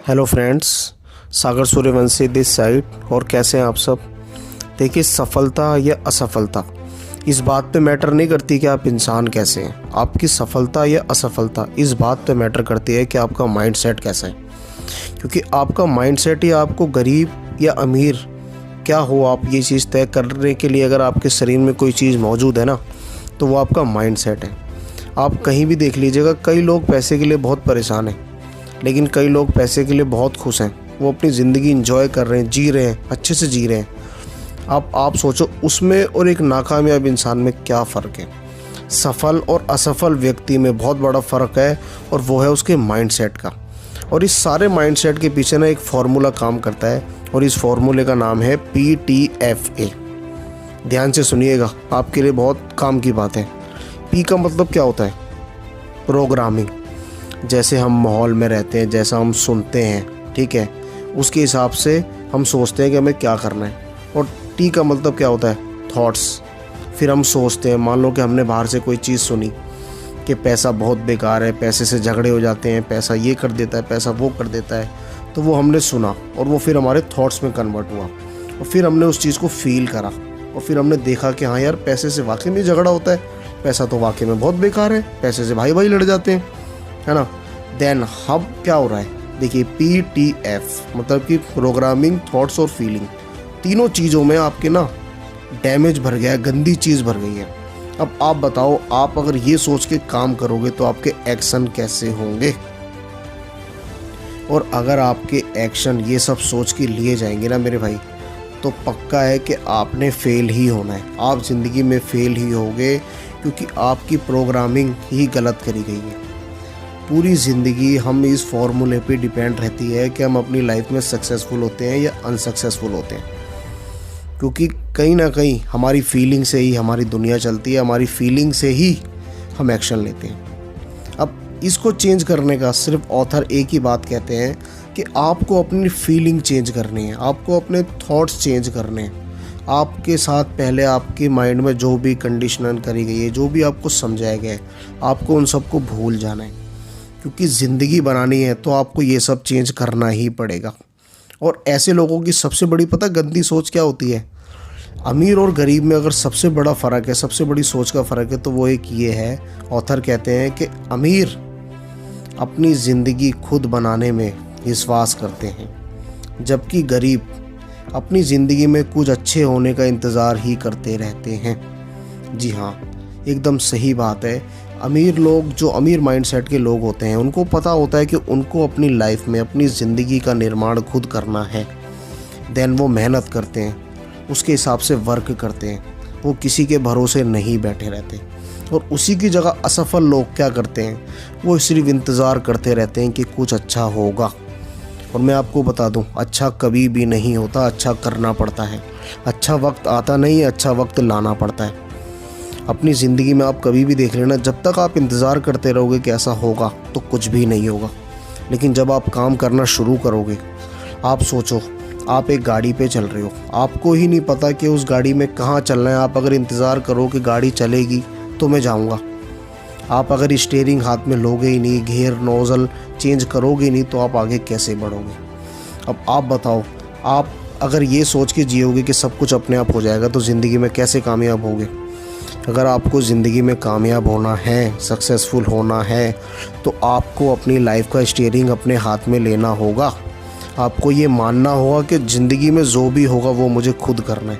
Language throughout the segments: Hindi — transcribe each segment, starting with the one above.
Hello friends, Sagar Suryavanshi this side. और कैसे हैं आप सब। देखिए, सफलता या असफलता इस बात पे मैटर नहीं करती कि आप इंसान कैसे हैं। आपकी सफलता या असफलता इस बात पे मैटर करती है कि आपका माइंडसेट कैसा है। क्योंकि आपका माइंडसेट ही आपको गरीब या अमीर क्या हो, आप ये चीज़ तय करने के लिए अगर आपके शरीर में कोई चीज़ मौजूद है ना, तो वो आपका माइंडसेट है। आप कहीं भी देख लीजिएगा, कई लोग पैसे के लिए बहुत परेशान हैं, लेकिन कई लोग पैसे के लिए बहुत खुश हैं। वो अपनी ज़िंदगी इंजॉय कर रहे हैं, जी रहे हैं, अच्छे से जी रहे हैं। आप सोचो, उसमें और एक नाकामयाब इंसान में क्या फ़र्क है। सफल और असफल व्यक्ति में बहुत बड़ा फ़र्क है, और वो है उसके माइंडसेट का। और इस सारे माइंडसेट के पीछे ना एक फार्मूला काम करता है, और इस फार्मूले का नाम है PTFA। ध्यान से सुनिएगा, आपके लिए बहुत काम की बात है। P का मतलब क्या होता है? प्रोग्रामिंग। जैसे हम माहौल में रहते हैं, जैसा हम सुनते हैं, ठीक है, उसके हिसाब से हम सोचते हैं कि हमें क्या करना है। और T का मतलब क्या होता है? थॉट्स। फिर हम सोचते हैं, मान लो कि हमने बाहर से कोई चीज़ सुनी कि पैसा बहुत बेकार है, पैसे से झगड़े हो जाते हैं, पैसा ये कर देता है, पैसा वो कर देता है। तो वो हमने सुना और वो फिर हमारे थॉट्स में कन्वर्ट हुआ, और फिर हमने उस चीज़ को फील करा, और फिर हमने देखा कि हाँ यार, पैसे से वाकई में झगड़ा होता है, पैसा तो वाकई में बहुत बेकार है, पैसे से भाई भाई लड़ जाते हैं, है ना। देन अब क्या हो रहा है? देखिए, PTF मतलब कि प्रोग्रामिंग, थॉट्स और फीलिंग, तीनों चीज़ों में आपके ना डैमेज भर गया है, गंदी चीज़ भर गई है। अब आप बताओ, आप अगर ये सोच के काम करोगे तो आपके एक्शन कैसे होंगे? और अगर आपके एक्शन ये सब सोच के लिए जाएंगे ना मेरे भाई, तो पक्का है कि आपने फेल ही होना है। आप ज़िंदगी में फेल ही होगे, क्योंकि आपकी प्रोग्रामिंग ही गलत करी गई है। पूरी ज़िंदगी हम इस फॉर्मूले पे डिपेंड रहती है कि हम अपनी लाइफ में सक्सेसफुल होते हैं या अनसक्सेसफुल होते हैं। क्योंकि कहीं ना कहीं हमारी फीलिंग से ही हमारी दुनिया चलती है, हमारी फीलिंग से ही हम एक्शन लेते हैं। अब इसको चेंज करने का सिर्फ ऑथर एक ही बात कहते हैं कि आपको अपनी फीलिंग चेंज करनी है, आपको अपने थॉट्स चेंज करने हैं। आपके साथ पहले आपके माइंड में जो भी कंडीशनिंग करी गई है, जो भी आपको समझाया गया है, आपको उन सबको भूल जाना है। क्योंकि ज़िंदगी बनानी है तो आपको ये सब चेंज करना ही पड़ेगा। और ऐसे लोगों की सबसे बड़ी पता गंदी सोच क्या होती है? अमीर और गरीब में अगर सबसे बड़ा फ़र्क है, सबसे बड़ी सोच का फ़र्क है, तो वो एक ये है, ऑथर कहते हैं कि अमीर अपनी ज़िंदगी खुद बनाने में विश्वास करते हैं, जबकि गरीब अपनी ज़िंदगी में कुछ अच्छे होने का इंतज़ार ही करते रहते हैं। जी हाँ, एकदम सही बात है। अमीर लोग, जो अमीर माइंडसेट के लोग होते हैं, उनको पता होता है कि उनको अपनी लाइफ में अपनी ज़िंदगी का निर्माण खुद करना है। देन वो मेहनत करते हैं, उसके हिसाब से वर्क करते हैं, वो किसी के भरोसे नहीं बैठे रहते। और उसी की जगह असफल लोग क्या करते हैं? वो सिर्फ इंतज़ार करते रहते हैं कि कुछ अच्छा होगा। और मैं आपको बता दूं, अच्छा कभी भी नहीं होता, अच्छा करना पड़ता है। अच्छा वक्त आता नहीं, अच्छा वक्त लाना पड़ता है। अपनी ज़िंदगी में आप कभी भी देख लेना, जब तक आप इंतज़ार करते रहोगे कि ऐसा होगा, तो कुछ भी नहीं होगा। लेकिन जब आप काम करना शुरू करोगे, आप सोचो, आप एक गाड़ी पे चल रहे हो, आपको ही नहीं पता कि उस गाड़ी में कहाँ चलना है। आप अगर इंतज़ार करो कि गाड़ी चलेगी तो मैं जाऊँगा, आप अगर स्टीयरिंग हाथ में लोगे ही नहीं, गियर नोज़ल चेंज करोगे नहीं, तो आप आगे कैसे बढ़ोगे? अब आप बताओ, आप अगर ये सोच के जियोगे कि सब कुछ अपने आप हो जाएगा, तो ज़िंदगी में कैसे कामयाब होगे? अगर आपको ज़िंदगी में कामयाब होना है, सक्सेसफुल होना है, तो आपको अपनी लाइफ का स्टीयरिंग अपने हाथ में लेना होगा। आपको ये मानना होगा कि ज़िंदगी में जो भी होगा वो मुझे खुद करना है।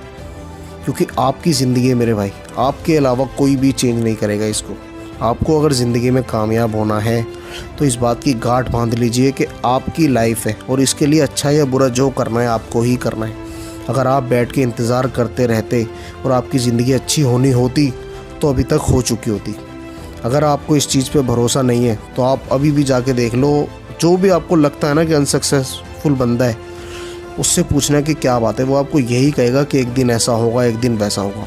क्योंकि आपकी ज़िंदगी है मेरे भाई, आपके अलावा कोई भी चेंज नहीं करेगा इसको। आपको अगर ज़िंदगी में कामयाब होना है, तो इस बात की गांठ बांध लीजिए कि आपकी लाइफ है, और इसके लिए अच्छा या बुरा जो करना है आपको ही करना है। अगर आप बैठ के इंतज़ार करते रहते और आपकी ज़िंदगी अच्छी होनी होती, तो अभी तक हो चुकी होती। अगर आपको इस चीज़ पे भरोसा नहीं है, तो आप अभी भी जाके देख लो, जो भी आपको लगता है ना कि अनसक्सेसफुल बंदा है, उससे पूछना कि क्या बात है, वो आपको यही कहेगा कि एक दिन ऐसा होगा, एक दिन वैसा होगा।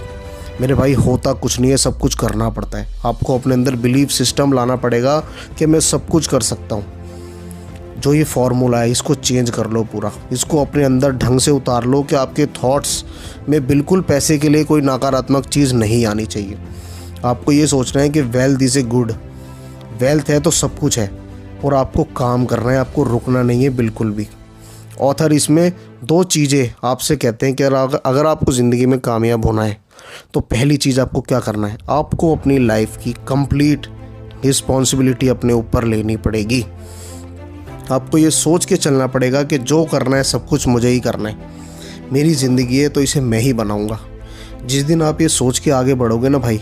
मेरे भाई, होता कुछ नहीं है, सब कुछ करना पड़ता है। आपको अपने अंदर बिलीफ सिस्टम लाना पड़ेगा कि मैं सब कुछ कर सकता हूँ। जो ये फार्मूला है, इसको चेंज कर लो पूरा, इसको अपने अंदर ढंग से उतार लो कि आपके थॉट्स में बिल्कुल पैसे के लिए कोई नकारात्मक चीज़ नहीं आनी चाहिए। आपको ये सोचना है कि wealth is a good, wealth है तो सब कुछ है, और आपको काम करना है, आपको रुकना नहीं है बिल्कुल भी। ऑथर इसमें 2 चीज़ें आपसे कहते हैं कि अगर आपको ज़िंदगी में कामयाब होना है तो पहली चीज़ आपको क्या करना है, आपको अपनी लाइफ की कंप्लीट रिस्पॉन्सिबिलिटी अपने ऊपर लेनी पड़ेगी। आपको ये सोच के चलना पड़ेगा कि जो करना है सब कुछ मुझे ही करना है, मेरी ज़िंदगी है तो इसे मैं ही बनाऊंगा। जिस दिन आप ये सोच के आगे बढ़ोगे ना भाई,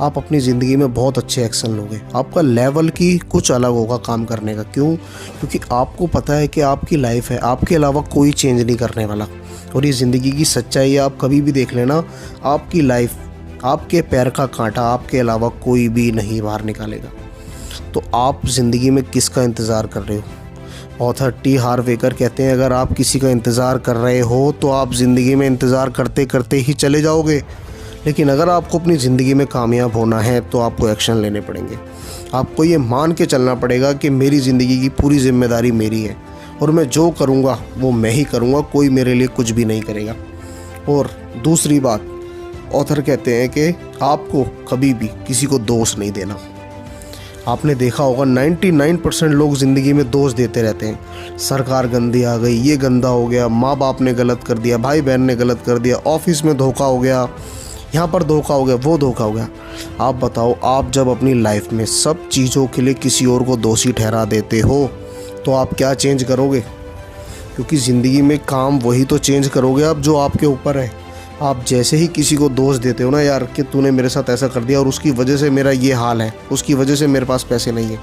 आप अपनी ज़िंदगी में बहुत अच्छे एक्शन लोगे। आपका लेवल की कुछ अलग होगा काम करने का। क्यों? क्योंकि आपको पता है कि आपकी लाइफ है, आपके अलावा कोई चेंज नहीं करने वाला। और ये ज़िंदगी की सच्चाई है, आप कभी भी देख लेना, आपकी लाइफ, आपके पैर का कांटा आपके अलावा कोई भी नहीं बाहर निकालेगा। तो आप ज़िंदगी में किसका इंतज़ार कर रहे हो? ऑथर टी हार्व एकर कहते हैं, अगर आप किसी का इंतज़ार कर रहे हो तो आप ज़िंदगी में इंतज़ार करते करते ही चले जाओगे। लेकिन अगर आपको अपनी ज़िंदगी में कामयाब होना है तो आपको एक्शन लेने पड़ेंगे। आपको ये मान के चलना पड़ेगा कि मेरी ज़िंदगी की पूरी जिम्मेदारी मेरी है और मैं जो करूँगा वो मैं ही करूँगा, कोई मेरे लिए कुछ भी नहीं करेगा। और दूसरी बात, ऑथर कहते हैं कि आपको कभी भी किसी को दोष नहीं देना। आपने देखा होगा 99% लोग ज़िंदगी में दोष देते रहते हैं। सरकार गंदी आ गई, ये गंदा हो गया, माँ बाप ने गलत कर दिया, भाई बहन ने गलत कर दिया, ऑफिस में धोखा हो गया, यहाँ पर धोखा हो गया, वो धोखा हो गया। आप बताओ, आप जब अपनी लाइफ में सब चीज़ों के लिए किसी और को दोषी ठहरा देते हो तो आप क्या चेंज करोगे? क्योंकि ज़िंदगी में काम वही तो चेंज करोगे आप जो आपके ऊपर है। आप जैसे ही किसी को दोष देते हो ना यार कि तूने मेरे साथ ऐसा कर दिया और उसकी वजह से मेरा ये हाल है, उसकी वजह से मेरे पास पैसे नहीं है,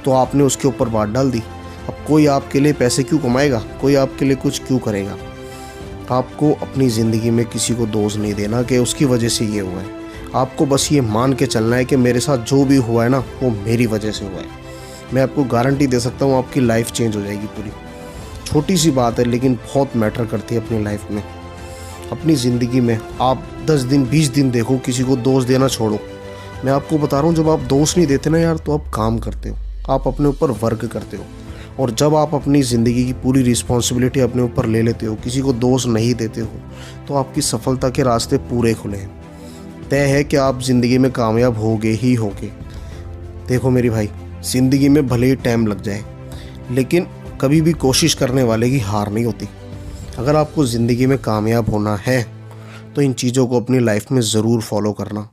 तो आपने उसके ऊपर बात डाल दी। अब कोई आपके लिए पैसे क्यों कमाएगा? कोई आपके लिए कुछ क्यों करेगा? आपको अपनी ज़िंदगी में किसी को दोष नहीं देना कि उसकी वजह से ये हुआ है। आपको बस ये मान के चलना है कि मेरे साथ जो भी हुआ है ना वो मेरी वजह से हुआ है। मैं आपको गारंटी दे सकता हूँ आपकी लाइफ चेंज हो जाएगी पूरी। छोटी सी बात है लेकिन बहुत मैटर करती है अपनी लाइफ में। अपनी ज़िंदगी में आप 10 दिन 20 दिन देखो, किसी को दोष देना छोड़ो। मैं आपको बता रहा हूँ, जब आप दोष नहीं देते ना यार तो आप काम करते हो, आप अपने ऊपर वर्क करते हो। और जब आप अपनी ज़िंदगी की पूरी रिस्पॉन्सिबिलिटी अपने ऊपर ले लेते हो, किसी को दोष नहीं देते हो, तो आपकी सफलता के रास्ते पूरे खुले हैं। तय है कि आप ज़िंदगी में कामयाब होगे ही होगे। देखो मेरी भाई, ज़िंदगी में भले ही टाइम लग जाए लेकिन कभी भी कोशिश करने वाले की हार नहीं होती। अगर आपको ज़िंदगी में कामयाब होना है तो इन चीज़ों को अपनी लाइफ में ज़रूर फॉलो करना।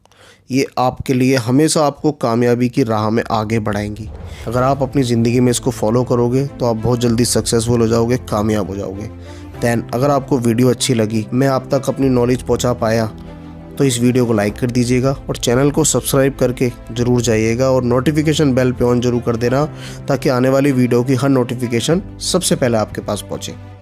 ये आपके लिए हमेशा आपको कामयाबी की राह में आगे बढ़ाएंगी। अगर आप अपनी ज़िंदगी में इसको फॉलो करोगे तो आप बहुत जल्दी सक्सेसफुल हो जाओगे, कामयाब हो जाओगे। दैन अगर आपको वीडियो अच्छी लगी, मैं आप तक अपनी नॉलेज पहुंचा पाया, तो इस वीडियो को लाइक कर दीजिएगा और चैनल को सब्सक्राइब करके ज़रूर जाइएगा और नोटिफिकेशन बेल पे ऑन ज़रूर कर देना ताकि आने वाली वीडियो की हर नोटिफिकेशन सबसे पहले आपके पास पहुँचे।